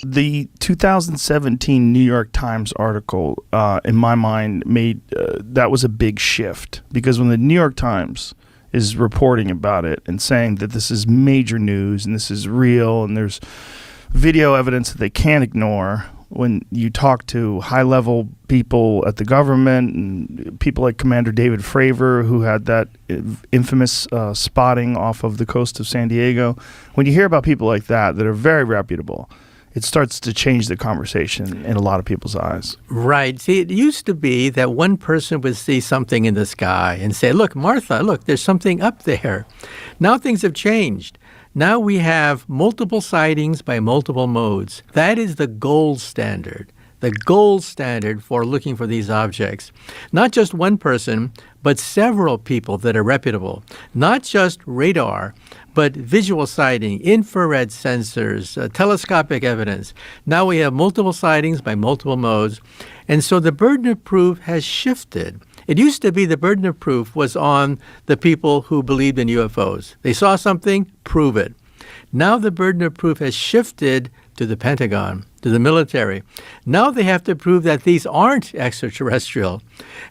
The 2017 New York Times article, in my mind, made that was a big shift, because when the New York Times is reporting about it and saying that this is major news and this is real and there's video evidence that they can't ignore, when you talk to high-level people at the government and people like Commander David Fravor, who had that infamous spotting off of the coast of San Diego, when you hear about people like that are very reputable, it starts to change the conversation in a lot of people's eyes. Right. See, it used to be that one person would see something in the sky and say, look, Martha, look, there's something up there. Now things have changed. Now we have multiple sightings by multiple modes. That is the gold standard for looking for these objects. Not just one person, but several people that are reputable. Not just radar, but visual sighting, infrared sensors, telescopic evidence. Now we have multiple sightings by multiple modes. And so the burden of proof has shifted. It used to be the burden of proof was on the people who believed in UFOs. They saw something, prove it. Now the burden of proof has shifted to the Pentagon, to the military. Now they have to prove that these aren't extraterrestrial.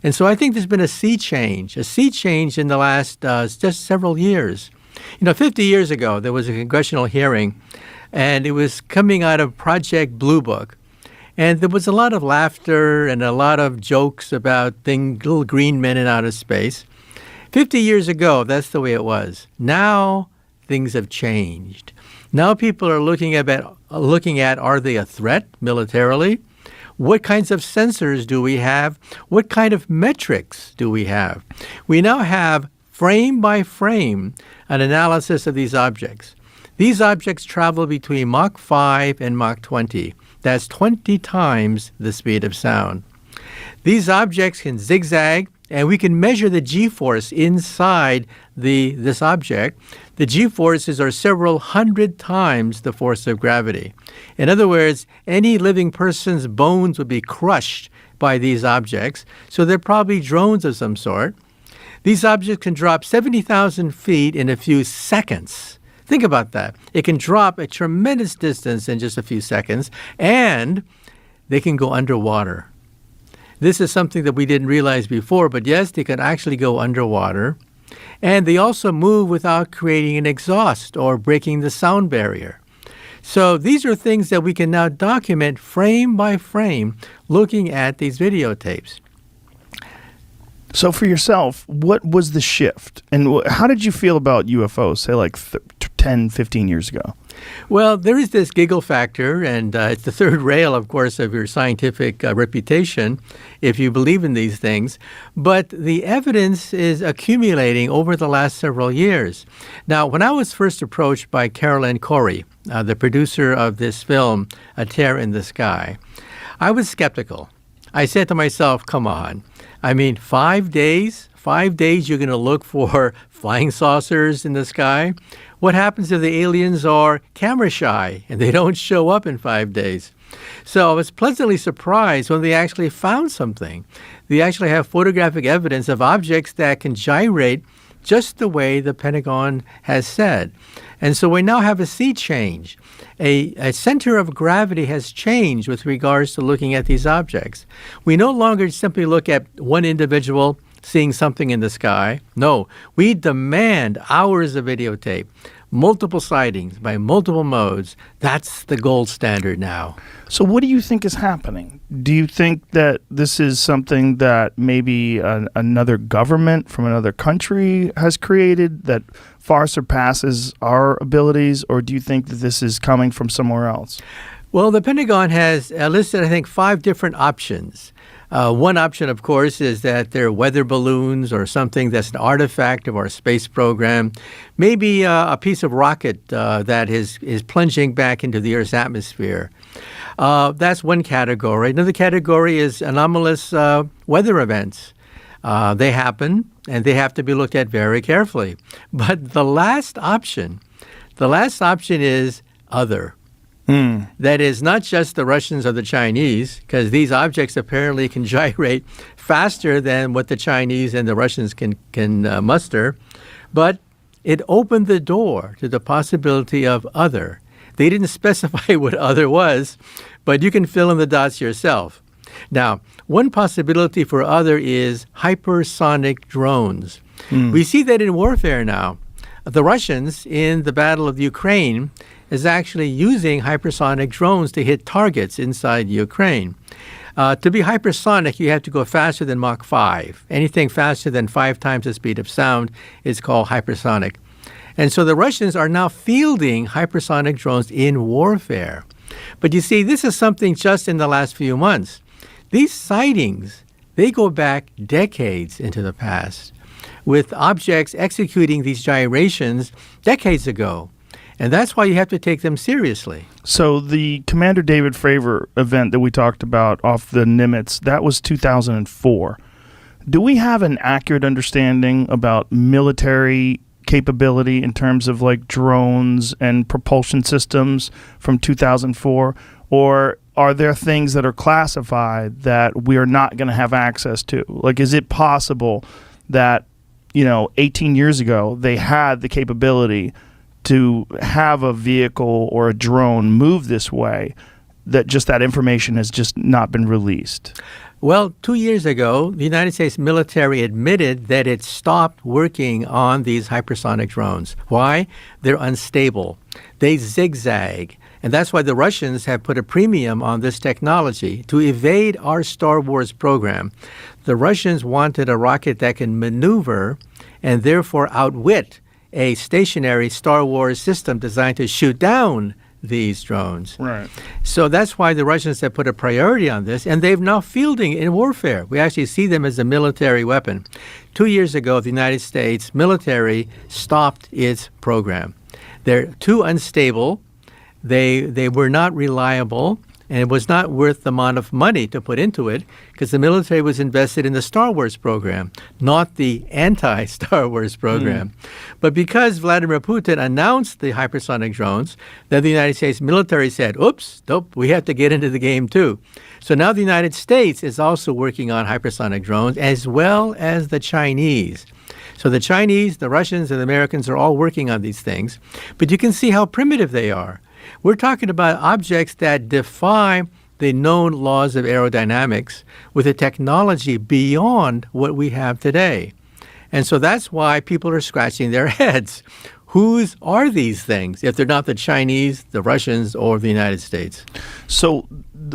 And so I think there's been a sea change in the last just several years. 50 years ago, there was a congressional hearing, and it was coming out of Project Blue Book. And there was a lot of laughter and a lot of jokes about little green men in outer space. 50 years ago, that's the way it was. Now, things have changed. Now people are looking at are they a threat militarily? What kinds of sensors do we have? What kind of metrics do we have? We now have, frame by frame, an analysis of these objects. These objects travel between Mach 5 and Mach 20. That's 20 times the speed of sound. These objects can zigzag, and we can measure the G-force inside this object. The G-forces are several hundred times the force of gravity. In other words, any living person's bones would be crushed by these objects, so they're probably drones of some sort. These objects can drop 70,000 feet in a few seconds. Think about that. It can drop a tremendous distance in just a few seconds, and they can go underwater. This is something that we didn't realize before, but yes, they can actually go underwater. And they also move without creating an exhaust or breaking the sound barrier. So these are things that we can now document frame by frame looking at these videotapes. So for yourself, what was the shift? And how did you feel about UFOs, say like 10, 15 years ago? Well, there is this giggle factor, and it's the third rail, of course, of your scientific reputation, if you believe in these things. But the evidence is accumulating over the last several years. Now, when I was first approached by Carolyn Corey, the producer of this film, A Tear in the Sky, I was skeptical. I said to myself, come on. I mean, 5 days? 5 days you're going to look for flying saucers in the sky? What happens if the aliens are camera shy and they don't show up in 5 days? So I was pleasantly surprised when they actually found something. They actually have photographic evidence of objects that can gyrate just the way the Pentagon has said. And so we now have a sea change. A center of gravity has changed with regards to looking at these objects. We no longer simply look at one individual seeing something in the sky. No, we demand hours of videotape, multiple sightings by multiple modes. That's the gold standard now. So what do you think is happening? Do you think that this is something that maybe another government from another country has created that far surpasses our abilities, or do you think that this is coming from somewhere else? Well, the Pentagon has listed, I think, 5 different options. One option, of course, is that they're weather balloons or something that's an artifact of our space program. Maybe a piece of rocket that is plunging back into the Earth's atmosphere. That's one category. Another category is anomalous weather events. They happen, and they have to be looked at very carefully. But the last option is other. That is not just the Russians or the Chinese, because these objects apparently can gyrate faster than what the Chinese and the Russians can muster, but it opened the door to the possibility of other. They didn't specify what other was, but you can fill in the dots yourself. Now, one possibility for other is hypersonic drones. We see that in warfare now. The Russians in the Battle of Ukraine is actually using hypersonic drones to hit targets inside Ukraine. To be hypersonic, you have to go faster than Mach 5. Anything faster than 5 times the speed of sound is called hypersonic. And so the Russians are now fielding hypersonic drones in warfare. But you see, this is something just in the last few months. These sightings, they go back decades into the past, with objects executing these gyrations decades ago. And that's why you have to take them seriously. So the Commander David Fravor event that we talked about off the Nimitz, that was 2004. Do we have an accurate understanding about military capability in terms of like drones and propulsion systems from 2004? Or are there things that are classified that we are not going to have access to? Like, is it possible that, 18 years ago, they had the capability to have a vehicle or a drone move this way, that just that information has just not been released? Well, 2 years ago, the United States military admitted that it stopped working on these hypersonic drones. Why? They're unstable. They zigzag. And that's why the Russians have put a premium on this technology to evade our Star Wars program. The Russians wanted a rocket that can maneuver and therefore outwit a stationary Star Wars system designed to shoot down these drones. Right. So that's why the Russians have put a priority on this, and they've now fielding in warfare. We actually see them as a military weapon. 2 years ago, the United States military stopped its program. They're too unstable. They were not reliable, and it was not worth the amount of money to put into it because the military was invested in the Star Wars program, not the anti-Star Wars program. But because Vladimir Putin announced the hypersonic drones, then the United States military said, oops, nope, we have to get into the game too. So now the United States is also working on hypersonic drones as well as the Chinese. So the Chinese, the Russians, and the Americans are all working on these things. But you can see how primitive they are. We're talking about objects that defy the known laws of aerodynamics with a technology beyond what we have today. And so that's why people are scratching their heads. Whose are these things if they're not the Chinese, the Russians, or the United States? So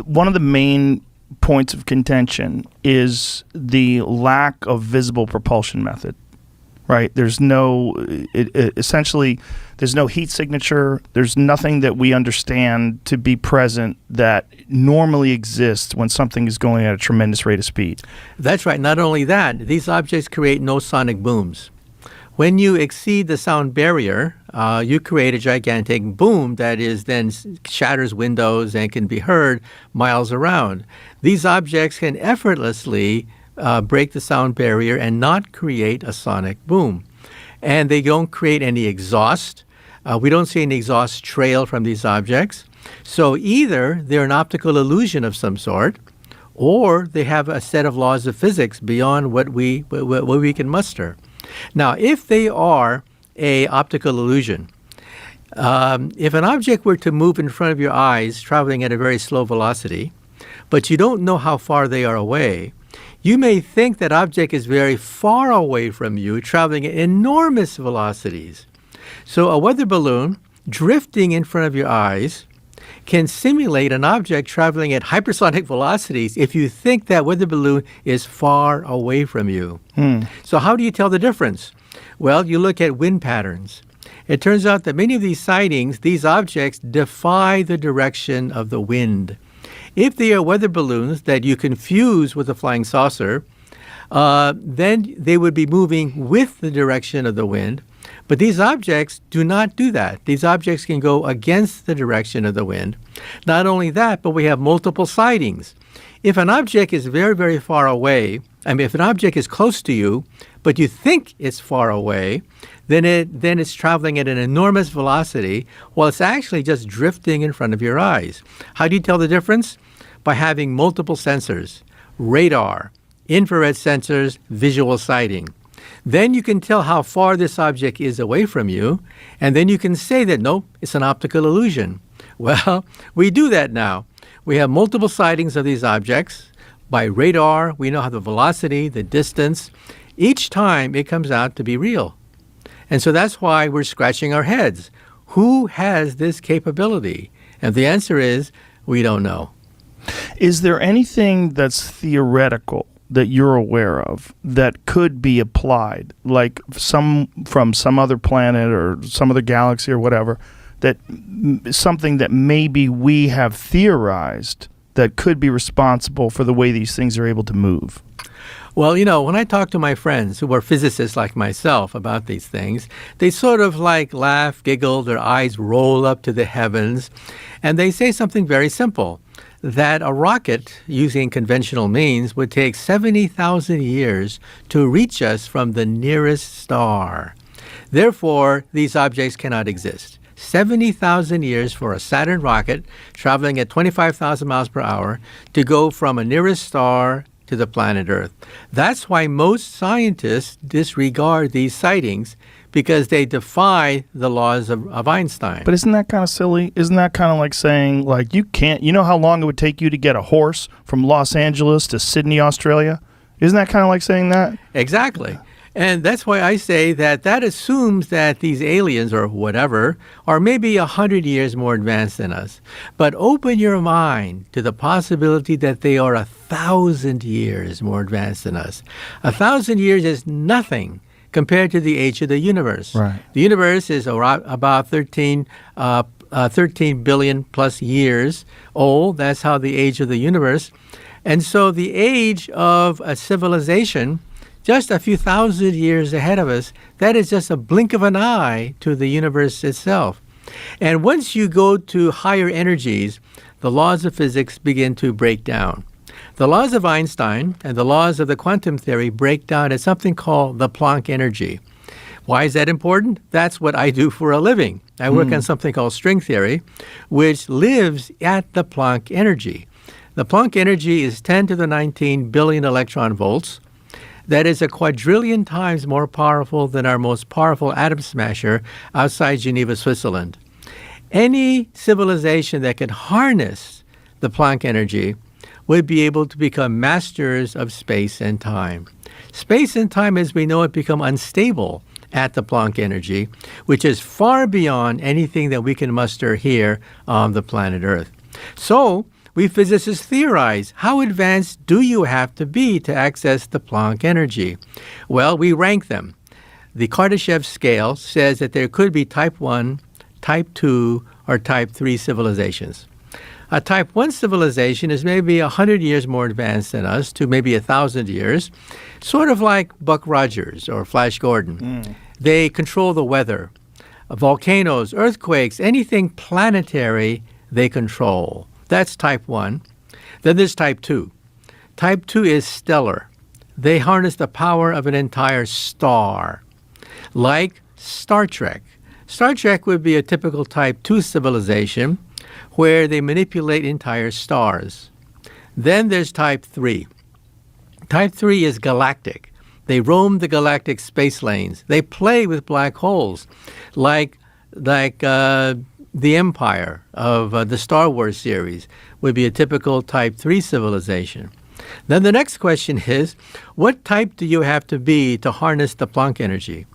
one of the main points of contention is the lack of visible propulsion method. Right. There's no essentially there's no heat signature. There's nothing that we understand to be present that normally exists when something is going at a tremendous rate of speed. That's right. Not only that, these objects create no sonic booms. When you exceed the sound barrier, you create a gigantic boom that is then shatters windows and can be heard miles around. These objects can effortlessly break the sound barrier and not create a sonic boom. And they don't create any exhaust. We don't see any exhaust trail from these objects. So either they're an optical illusion of some sort, or they have a set of laws of physics beyond what we can muster. Now, if they are an optical illusion, if an object were to move in front of your eyes, traveling at a very slow velocity, but you don't know how far they are away, you may think that object is very far away from you, traveling at enormous velocities. So a weather balloon drifting in front of your eyes can simulate an object traveling at hypersonic velocities if you think that weather balloon is far away from you. So how do you tell the difference? Well, you look at wind patterns. It turns out that many of these sightings, these objects defy the direction of the wind. If they are weather balloons that you confuse with a flying saucer, then they would be moving with the direction of the wind. But these objects do not do that. These objects can go against the direction of the wind. Not only that, but we have multiple sightings. If an object is very, very far away, if an object is close to you, but you think it's far away, then it's traveling at an enormous velocity while it's actually just drifting in front of your eyes. How do you tell the difference? By having multiple sensors, radar, infrared sensors, visual sighting. Then you can tell how far this object is away from you, and then you can say that, no, it's an optical illusion. Well, we do that now. We have multiple sightings of these objects. By radar, we know how the velocity, the distance. Each time it comes out to be real. And so that's why we're scratching our heads. Who has this capability? And the answer is, we don't know. Is there anything that's theoretical that you're aware of that could be applied, like from some other planet or some other galaxy or whatever, that something that maybe we have theorized that could be responsible for the way these things are able to move? Well, you know, when I talk to my friends who are physicists like myself about these things, they sort of like laugh, giggle, their eyes roll up to the heavens, and they say something very simple, that a rocket using conventional means would take 70,000 years to reach us from the nearest star. Therefore, these objects cannot exist. 70,000 years for a Saturn rocket traveling at 25,000 miles per hour to go from a nearest star to the planet Earth. That's why most scientists disregard these sightings, because they defy the laws of Einstein. But isn't that kind of silly? Isn't that kind of like saying, like, you know how long it would take you to get a horse from Los Angeles to Sydney, Australia? Isn't that kind of like saying that? Exactly. And that's why I say that assumes that these aliens or whatever are maybe 100 years more advanced than us. But open your mind to the possibility that they are 1,000 years more advanced than us. 1,000 years is nothing compared to the age of the universe. Right. The universe is about 13 billion plus years old. That's how the age of the universe. And so the age of a civilization, just a few thousand years ahead of us, that is just a blink of an eye to the universe itself. And once you go to higher energies, the laws of physics begin to break down. The laws of Einstein and the laws of the quantum theory break down at something called the Planck energy. Why is that important? That's what I do for a living. I work on something called string theory, which lives at the Planck energy. The Planck energy is 10 to the 19 billion electron volts. That is a quadrillion times more powerful than our most powerful atom smasher outside Geneva, Switzerland. Any civilization that could harness the Planck energy would be able to become masters of space and time. Space and time, as we know it, become unstable at the Planck energy, which is far beyond anything that we can muster here on the planet Earth. So, we physicists theorize, how advanced do you have to be to access the Planck energy? Well, we rank them. The Kardashev scale says that there could be type 1, type 2, or type 3 civilizations. A type 1 civilization is maybe 100 years more advanced than us, to maybe 1,000 years, sort of like Buck Rogers or Flash Gordon. They control the weather. Volcanoes, earthquakes, anything planetary, they control. That's type 1. Then there's type 2. Type 2 is stellar. They harness the power of an entire star, like Star Trek. Star Trek would be a typical type 2 civilization where they manipulate entire stars. Then there's type 3. Type 3 is galactic. They roam the galactic space lanes. They play with black holes, like the Empire of the Star Wars series would be a typical type 3 civilization. Then the next question is, what type do you have to be to harness the Planck energy?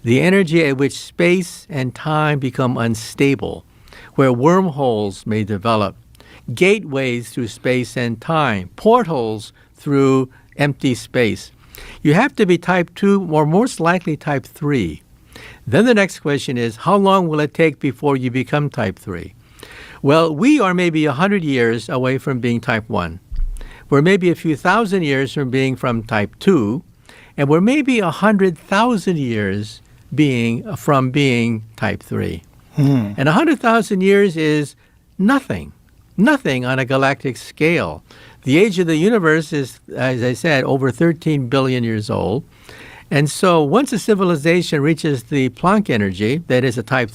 The energy at which space and time become unstable, where wormholes may develop, gateways through space and time, portals through empty space. You have to be type 2 or most likely type 3. Then the next question is, how long will it take before you become type 3? Well, we are maybe 100 years away from being type 1. We're maybe a few thousand years from being type 2, and we're maybe 100,000 years from being type 3. And 100,000 years is nothing on a galactic scale. The age of the universe is, as I said, over 13 billion years old. And so once a civilization reaches the Planck energy, that is a type